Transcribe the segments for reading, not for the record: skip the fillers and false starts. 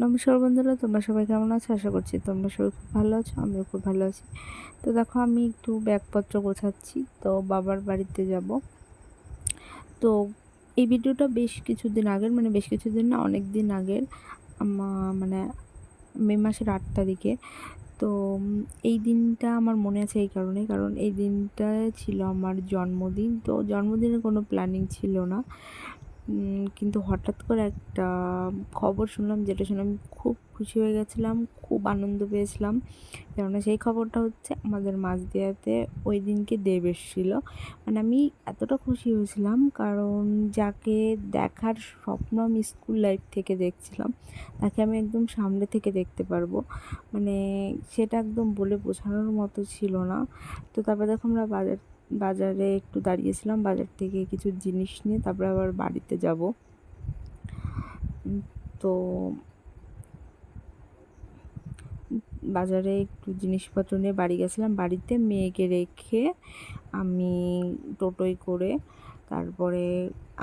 নমস্কার বন্ধুরা, তোমরা সবাই কেমন আছো? আশা করছি তোমরা সবাই খুব ভালো আছো। আমিও খুব ভালো আছি। তো দেখো, আমি একটু ব্যাগপত্র গোছাচ্ছি, তো বাবার বাড়িতে যাব। তো এই ভিডিওটা বেশ কিছুদিন আগের, মানে বেশ কিছুদিন না, অনেক দিন আগের। মানে মে মাসের 8 তারিখে। তো এই দিনটা আমার মনে আছে এই কারণে, কারণ এই দিনটা ছিল আমার জন্মদিন। তো জন্মদিনের কোনো প্ল্যানিং ছিল না, কিন্তু হঠাৎ করে একটা খবর শুনলাম, যেটা শুনে আমি খুব খুশি হয়ে গেছিলাম, খুব আনন্দ পেয়েছিলাম। কেননা সেই খবরটা হচ্ছে, আমাদের মাঝদিয়াতে ওই দিনকে দেব এসেছিল। মানে আমি এতটা খুশি হয়েছিলাম, কারণ যাকে দেখার স্বপ্ন আমি স্কুল লাইফ থেকে দেখছিলাম, তাকে আমি একদম সামনে থেকে দেখতে পারবো, মানে সেটা একদম বলে বোঝানোর মতো ছিল না। তো তারপর দেখো, আমরা বাজারে একটু দাঁড়িয়েছিলাম, বাজার থেকে কিছু জিনিস নিয়ে তারপরে আবার বাড়িতে যাব। তো বাজারে একটু জিনিসপত্র নিয়ে বাড়ি গেছিলাম। বাড়িতে মেয়েকে রেখে আমি টোটোয় করে তারপরে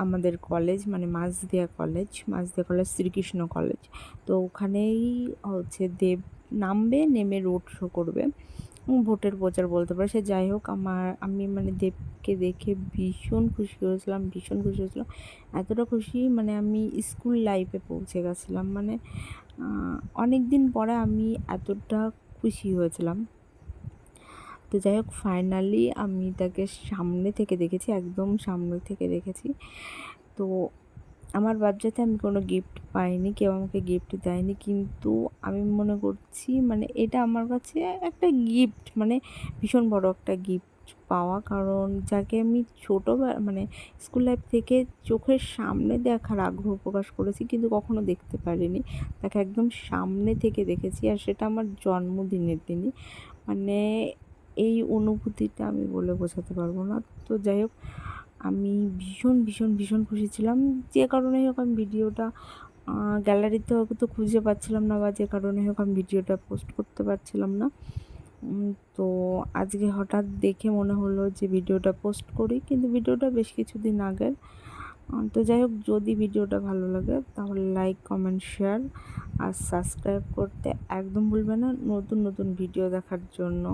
আমাদের কলেজ, মানে মাঝদিয়া কলেজ শ্রীকৃষ্ণ কলেজ, তো ওখানেই হচ্ছে দেব নামবে, নেমে রোড শো করবে, ভোটের প্রচার বলতে পারে। সে যাই হোক, আমি মানে দেবকে দেখে ভীষণ খুশি হয়েছিলাম, ভীষণ খুশি হয়েছিলাম। এতটা খুশি, মানে আমি স্কুল লাইফে পৌঁছে গেছিলাম। মানে অনেক দিন পরে আমি এতটা খুশি হয়েছিলাম। তো যাই হোক, ফাইনালি আমি তাকে সামনে থেকে দেখেছি, একদম সামনে থেকে দেখেছি। তো আমার বার্থডেতে আমি কোনো গিফট পাইনি, কেউ আমাকে গিফট দেয়নি, কিন্তু আমি মনে করছি মানে এটা আমার কাছে একটা গিফট, মানে ভীষণ বড় একটা গিফট পাওয়া। কারণ যাকে আমি মানে স্কুল লাইফ থেকে চোখের সামনে দেখার আগ্রহ প্রকাশ করেছি, কিন্তু কখনো দেখতে পারিনি, তাকে একদম সামনে থেকে দেখেছি, আর সেটা আমার জন্মদিনের দিনই। মানে এই অনুভূতিটা আমি বলে বোঝাতে পারবো না। তো যাই হোক, আমি ভীষণ ভীষণ ভীষণ খুশি ছিলাম। যে কারণেই হোক আমি ভিডিওটা গ্যালারিতে হয়তো খুঁজে পাচ্ছিলাম না, বা যে কারণে হোক আমি ভিডিওটা পোস্ট করতে পারছিলাম না। তো আজকে হঠাৎ দেখে মনে হলো যে ভিডিওটা পোস্ট করি, কিন্তু ভিডিওটা বেশ কিছুদিন আগের। তো যাই হোক, যদি ভিডিওটা ভালো লাগে তাহলে লাইক, কমেন্ট, শেয়ার আর সাবস্ক্রাইব করতে একদম ভুলবে না, নতুন নতুন ভিডিও দেখার জন্য।